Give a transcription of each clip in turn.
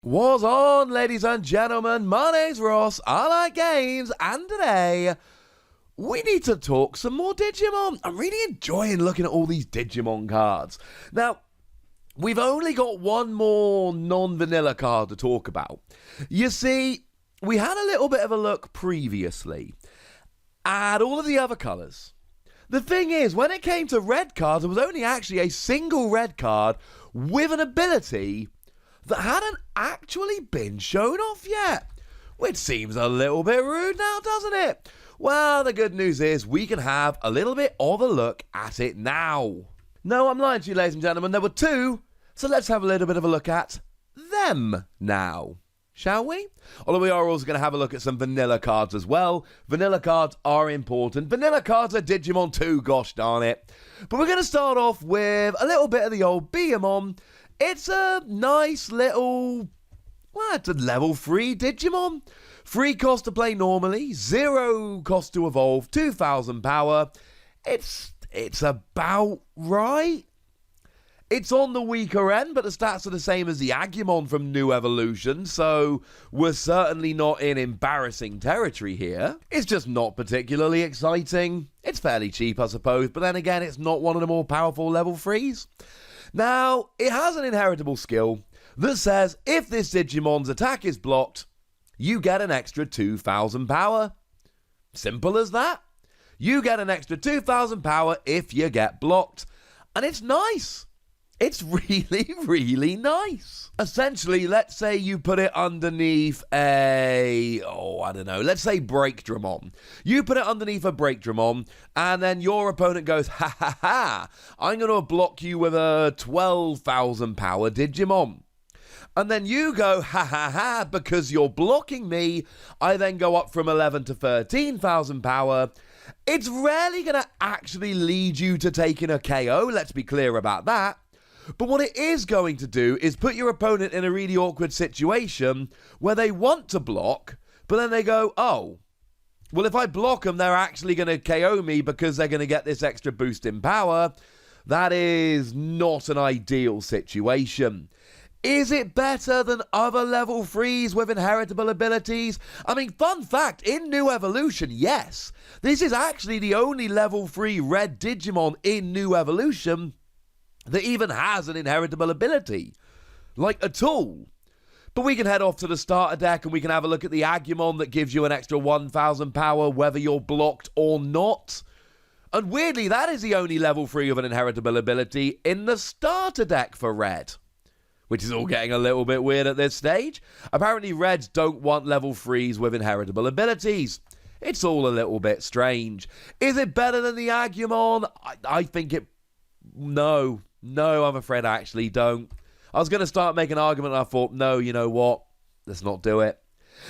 What's on, ladies and gentlemen? My name's Ross, I like games, and today we need to talk some more Digimon. I'm really enjoying looking at all these Digimon cards. Now, we've only got one more non-vanilla card to talk about. You see, we had a little bit of a look previously at all of the other colours. The thing is, when it came to red cards, there was only actually a single red card with an ability that hadn't actually been shown off yet. Which seems a little bit rude now, doesn't it? Well, the good news is we can have a little bit of a look at it now. No, I'm lying to you, ladies and gentlemen, there were two, so let's have a little bit of a look at them now. Shall we? Although we are also going to have a look at some vanilla cards as well. Vanilla cards are important. Vanilla cards are Digimon too, gosh darn it. But we're going to start off with a little bit of the old Beamon. It's a nice little, well, it's a level 3 Digimon. 3 cost to play normally, 0 cost to evolve, 2000 power. It's about right. It's on the weaker end, but the stats are the same as the Agumon from New Evolution, so we're certainly not in embarrassing territory here. It's just not particularly exciting. It's fairly cheap, I suppose, but then again, it's not one of the more powerful level 3s. Now, it has an inheritable skill that says if this Digimon's attack is blocked, you get an extra 2000 power. Simple as that. You get an extra 2000 power if you get blocked. And it's nice. It's really, really nice. Essentially, let's say you put it underneath let's say Breakdramon. You put it underneath a Breakdramon, and then your opponent goes, ha ha ha, I'm going to block you with a 12,000 power Digimon. And then you go, ha ha ha, because you're blocking me, I then go up from 11 to 13,000 power. It's rarely going to actually lead you to taking a KO, let's be clear about that. But what it is going to do is put your opponent in a really awkward situation where they want to block, but then they go, oh, well, if I block them, they're actually going to KO me because they're going to get this extra boost in power. That is not an ideal situation. Is it better than other level 3s with inheritable abilities? I mean, fun fact, in New Evolution, yes. This is actually the only level 3 Red Digimon in New Evolution that even has an inheritable ability. Like, at all. But we can head off to the starter deck and we can have a look at the Agumon that gives you an extra 1000 power whether you're blocked or not. And weirdly, that is the only level 3 of an inheritable ability in the starter deck for Red. Which is all getting a little bit weird at this stage. Apparently Reds don't want level 3s with inheritable abilities. It's all a little bit strange. Is it better than the Agumon? I think it... No, I'm afraid I actually don't. I was going to start making an argument and I thought, no, you know what? Let's not do it.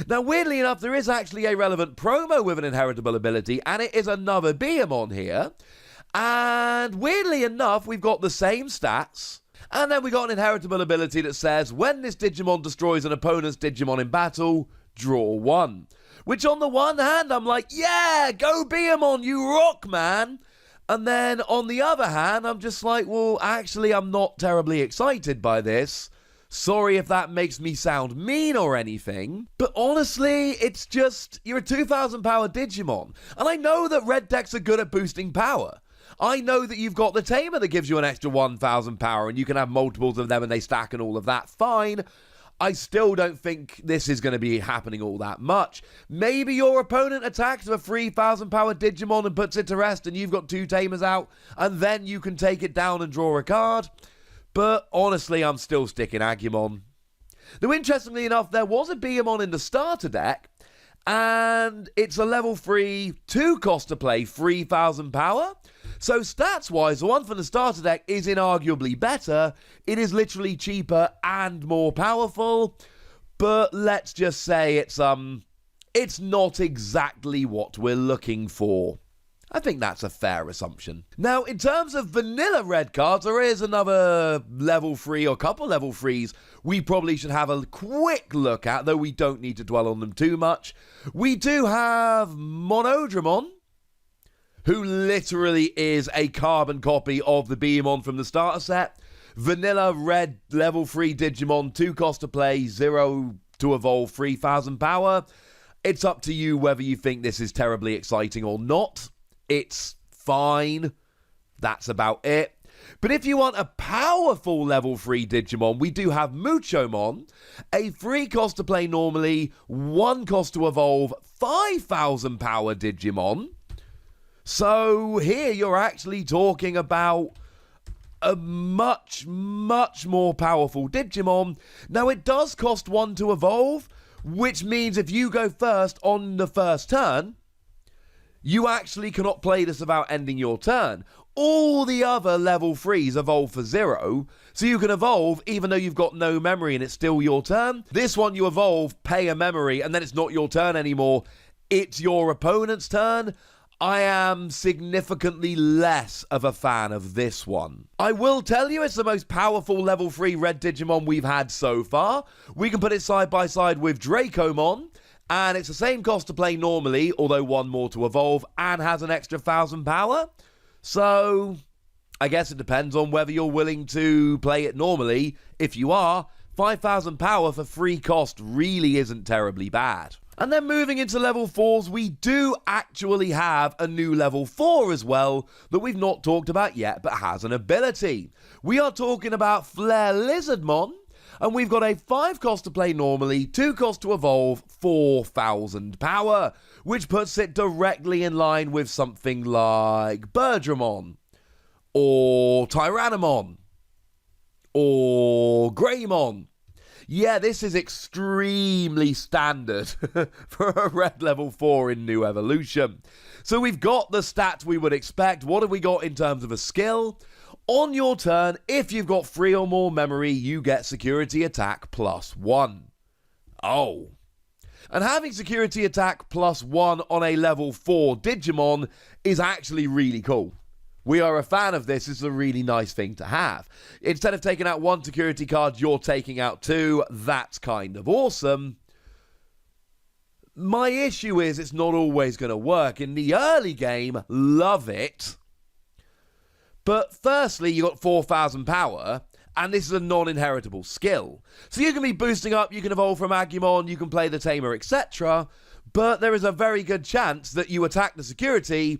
Now, weirdly enough, there is actually a relevant promo with an inheritable ability, and it is another Beamon here. And weirdly enough, we've got the same stats. And then we got an inheritable ability that says, when this Digimon destroys an opponent's Digimon in battle, draw 1. Which on the one hand, I'm like, yeah, go Beamon, you rock, man. And then on the other hand, I'm just like, well, actually, I'm not terribly excited by this. Sorry if that makes me sound mean or anything. But honestly, it's just, you're a 2000 power Digimon. And I know that red decks are good at boosting power. I know that you've got the Tamer that gives you an extra 1000 power and you can have multiples of them and they stack and all of that. Fine. I still don't think this is going to be happening all that much. Maybe your opponent attacks with a 3000 power Digimon and puts it to rest and you've got 2 Tamers out and then you can take it down and draw a card. But honestly, I'm still sticking Agumon. Now, interestingly enough, there was a Beamon in the starter deck and it's a level 3, 2 cost to play, 3000 power. So stats-wise, the one from the starter deck is inarguably better. It is literally cheaper and more powerful. But let's just say it's not exactly what we're looking for. I think that's a fair assumption. Now, in terms of vanilla red cards, there is another level 3 or couple level 3s we probably should have a quick look at, though we don't need to dwell on them too much. We do have Monodramon, who literally is a carbon copy of the Beamon from the starter set. Vanilla Red level 3 Digimon, 2 cost to play, 0 to evolve, 3,000 power. It's up to you whether you think this is terribly exciting or not. It's fine. That's about it. But if you want a powerful level 3 Digimon, we do have Muchomon, a 3 cost to play normally, 1 cost to evolve, 5,000 power Digimon. So here you're actually talking about a much, much more powerful Digimon. Now it does cost 1 to evolve, which means if you go first on the first turn, you actually cannot play this without ending your turn. All the other level 3s evolve for 0, so you can evolve even though you've got no memory and it's still your turn. This one you evolve, pay a memory, and then it's not your turn anymore. It's your opponent's turn. I am significantly less of a fan of this one. I will tell you it's the most powerful level 3 Red Digimon we've had so far. We can put it side by side with Dracomon, and it's the same cost to play normally, although 1 more to evolve, and has an extra 1,000 power. So, I guess it depends on whether you're willing to play it normally. If you are, 5,000 power for 3 cost really isn't terribly bad. And then moving into level 4s, we do actually have a new level 4 as well that we've not talked about yet but has an ability. We are talking about Flare Lizardmon, and we've got a 5 cost to play normally, 2 cost to evolve, 4,000 power, which puts it directly in line with something like Birdramon, or Tyranimon, or Greymon. Yeah, this is extremely standard for a red level 4 in New Evolution. So we've got the stats we would expect. What have we got in terms of a skill? On your turn, if you've got 3 or more memory, you get security attack +1. Oh. And having security attack +1 on a level 4 Digimon is actually really cool. We are a fan of this. It's a really nice thing to have. Instead of taking out 1 security card, you're taking out 2. That's kind of awesome. My issue is it's not always going to work. In the early game, love it. But firstly, you got 4,000 power, and this is a non-inheritable skill. So you can be boosting up, you can evolve from Agumon, you can play the Tamer, etc. But there is a very good chance that you attack the security,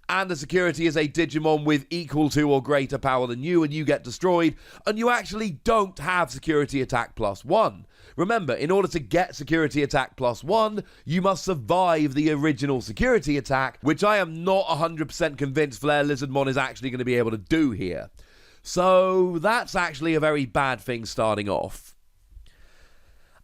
and the security is a Digimon with equal to or greater power than you, and you get destroyed, and you actually don't have security attack +1. Remember, in order to get security attack +1, you must survive the original security attack, which I am not 100% convinced Flare Lizardmon is actually going to be able to do here. So that's actually a very bad thing starting off.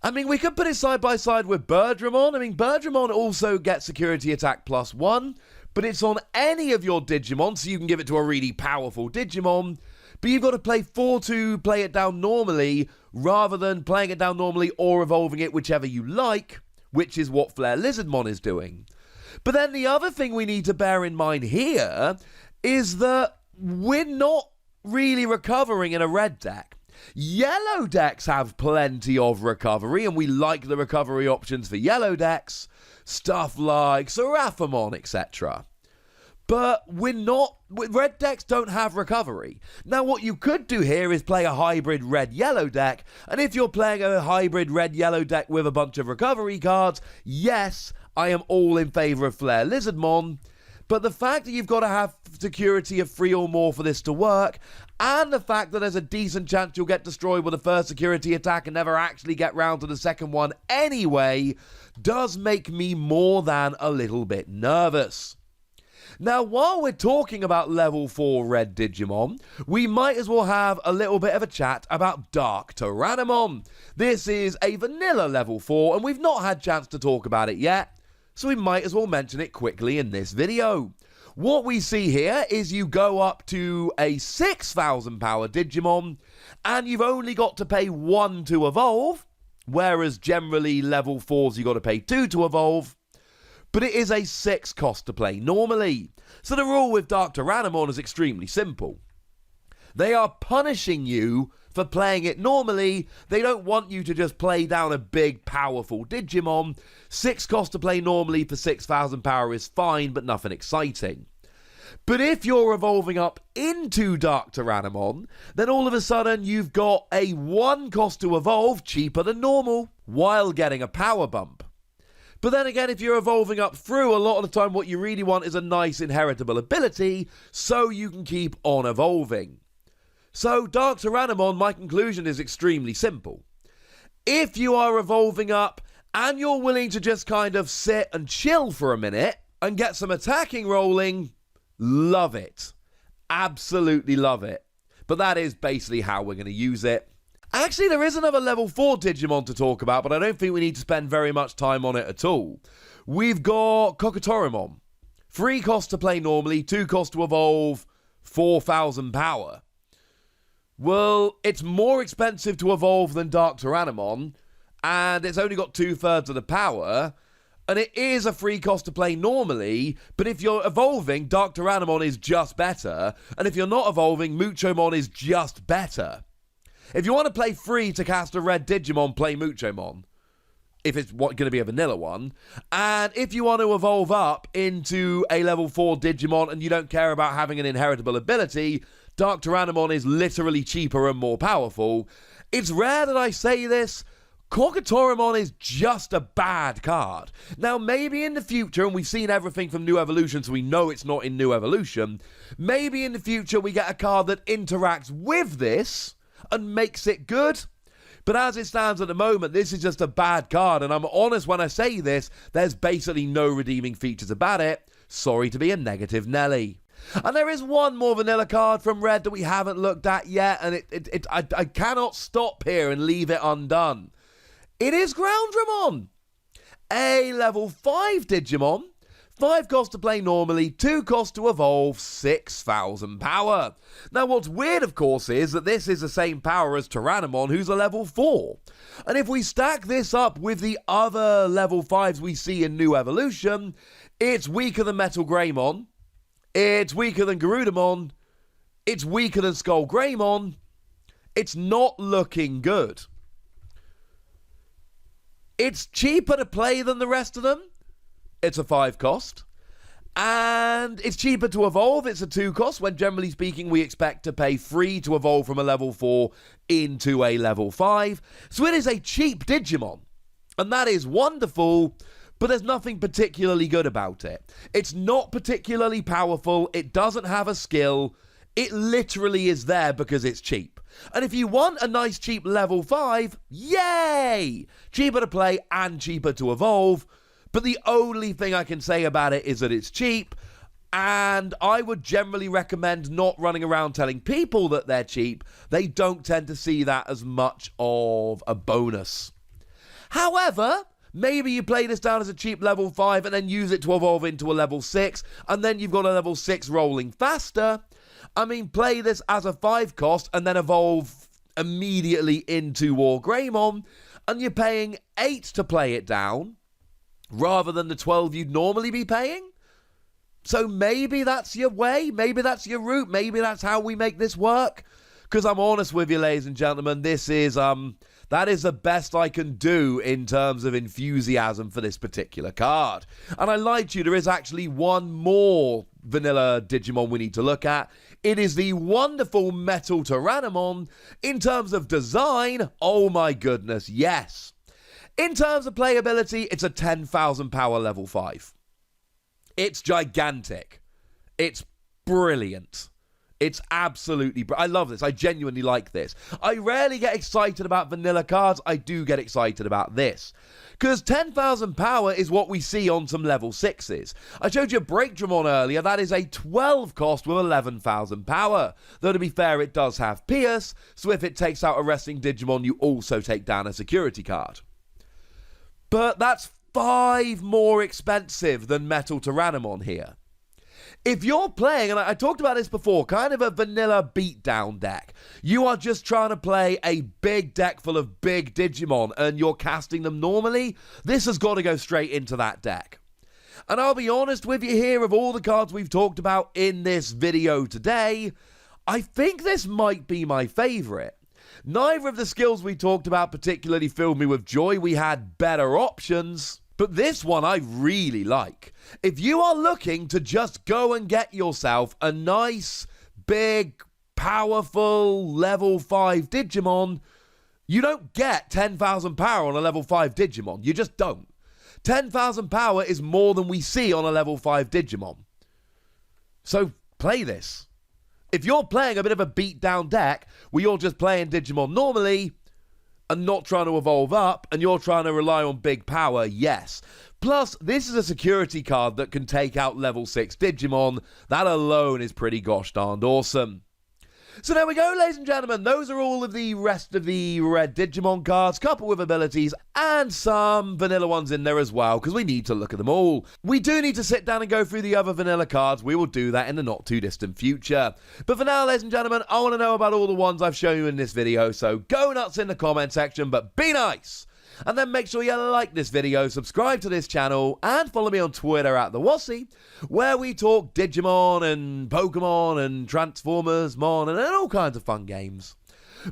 I mean, we could put it side by side with Birdramon. I mean, Birdramon also gets security attack +1, but it's on any of your Digimon, so you can give it to a really powerful Digimon. But you've got to play 4 to play it down normally, rather than playing it down normally or evolving it, whichever you like, which is what Flare Lizardmon is doing. But then the other thing we need to bear in mind here is that we're not really recovering in a red deck. Yellow decks have plenty of recovery, and we like the recovery options for yellow decks, stuff like Seraphimon, etc. But red decks don't have recovery. Now what you could do here is play a hybrid red-yellow deck, and if you're playing a hybrid red-yellow deck with a bunch of recovery cards, yes, I am all in favour of Flare Lizardmon. But the fact that you've got to have security of 3 or more for this to work, and the fact that there's a decent chance you'll get destroyed with the first security attack and never actually get round to the second one anyway, does make me more than a little bit nervous. Now, while we're talking about level 4 Red Digimon, we might as well have a little bit of a chat about Dark Tyranimon. This is a vanilla level 4, and we've not had a chance to talk about it yet, so we might as well mention it quickly in this video. What we see here is you go up to a 6,000 power Digimon, and you've only got to pay 1 to evolve, whereas generally level 4s you got to pay 2 to evolve. But it is a 6 cost to play normally. So the rule with Dark Tyranimon is extremely simple. They are punishing you for playing it normally. They don't want you to just play down a big, powerful Digimon. 6 cost to play normally for 6,000 power is fine, but nothing exciting. But if you're evolving up into Dark Tyranimon, then all of a sudden you've got a 1 cost to evolve cheaper than normal, while getting a power bump. But then again, if you're evolving up through, a lot of the time what you really want is a nice inheritable ability, so you can keep on evolving. So Dark Tyranimon, my conclusion is extremely simple. If you are evolving up and you're willing to just kind of sit and chill for a minute and get some attacking rolling, love it. Absolutely love it. But that is basically how we're going to use it. Actually, there is another level 4 Digimon to talk about, but I don't think we need to spend very much time on it at all. We've got Tyranimon. 3 cost to play normally, 2 cost to evolve, 4,000 power. Well, it's more expensive to evolve than Dark Tyranimon, and it's only got 2/3 of the power, and it is a 3 cost to play normally, but if you're evolving, Dark Tyranimon is just better, and if you're not evolving, Muchomon is just better. If you want to play free to cast a Red Digimon, play Muchomon, if it's going to be a vanilla one, and if you want to evolve up into a level 4 Digimon and you don't care about having an inheritable ability, Dark Tyranimon is literally cheaper and more powerful. It's rare that I say this, Tyranimon is just a bad card. Now, maybe in the future, and we've seen everything from New Evolution, so we know it's not in New Evolution, maybe in the future we get a card that interacts with this and makes it good. But as it stands at the moment, this is just a bad card, and I'm honest when I say this, there's basically no redeeming features about it. Sorry to be a negative Nelly. And there is one more vanilla card from Red that we haven't looked at yet, and I cannot stop here and leave it undone. It is Groundramon, a level 5 Digimon, 5 cost to play normally, 2 cost to evolve, 6,000 power. Now what's weird of course is that this is the same power as Tyranimon, who's a level 4. And if we stack this up with the other level 5s we see in New Evolution, it's weaker than Metal Greymon, it's weaker than Garudamon, it's weaker than Skull Greymon. It's not looking good. It's cheaper to play than the rest of them. It's a 5 cost. And it's cheaper to evolve. It's a 2 cost, when generally speaking we expect to pay 3 to evolve from a level 4 into a level 5. So it is a cheap Digimon. And that is wonderful, but there's nothing particularly good about it. It's not particularly powerful. It doesn't have a skill. It literally is there because it's cheap. And if you want a nice cheap level 5, yay! Cheaper to play and cheaper to evolve. But the only thing I can say about it is that it's cheap, and I would generally recommend not running around telling people that they're cheap. They don't tend to see that as much of a bonus. However, maybe you play this down as a cheap level 5 and then use it to evolve into a level 6, and then you've got a level 6 rolling faster. I mean, play this as a 5 cost and then evolve immediately into War Greymon, and you're paying 8 to play it down, rather than the 12 you'd normally be paying. So maybe that's your way, maybe that's your route, maybe that's how we make this work. Because I'm honest with you, ladies and gentlemen, this is, that is the best I can do in terms of enthusiasm for this particular card. And I lied to you, there is actually one more vanilla Digimon we need to look at. It is the wonderful Metal Tyranimon. In terms of design, oh my goodness, yes. In terms of playability, it's a 10,000 power level 5. It's gigantic. It's brilliant. It's absolutely I love this. I genuinely like this. I rarely get excited about vanilla cards. I do get excited about this. Because 10,000 power is what we see on some level 6s. I showed you Breakdramon earlier. That is a 12 cost with 11,000 power. Though to be fair, it does have Pierce. So if it takes out a wrestling Digimon, you also take down a security card. But that's 5 more expensive than Metal Tyranimon here. If you're playing, and I talked about this before, kind of a vanilla beatdown deck, you are just trying to play a big deck full of big Digimon and you're casting them normally, this has got to go straight into that deck. And I'll be honest with you here, of all the cards we've talked about in this video today, I think this might be my favourite. Neither of the skills we talked about particularly filled me with joy. We had better options. But this one I really like. If you are looking to just go and get yourself a nice, big, powerful level 5 Digimon, you don't get 10,000 power on a level 5 Digimon. You just don't. 10,000 power is more than we see on a level 5 Digimon. So play this. If you're playing a bit of a beat-down deck where you're just playing Digimon normally and not trying to evolve up and you're trying to rely on big power, yes. Plus, this is a security card that can take out level 6 Digimon. That alone is pretty gosh darned awesome. So there we go, ladies and gentlemen. Those are all of the rest of the Red Digimon cards, couple with abilities, and some vanilla ones in there as well, because we need to look at them all. We do need to sit down and go through the other vanilla cards. We will do that in the not too distant future. But for now, ladies and gentlemen, I want to know about all the ones I've shown you in this video, so go nuts in the comment section, but be nice! And then make sure you like this video, subscribe to this channel, and follow me on Twitter at the Wossy, where we talk Digimon and Pokemon and Transformers, Mon, and all kinds of fun games.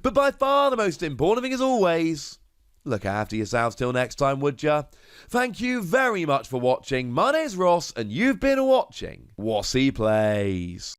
But by far the most important thing as always, look after yourselves till next time, would ya? Thank you very much for watching. My name's Ross, and you've been watching Wossy Plays.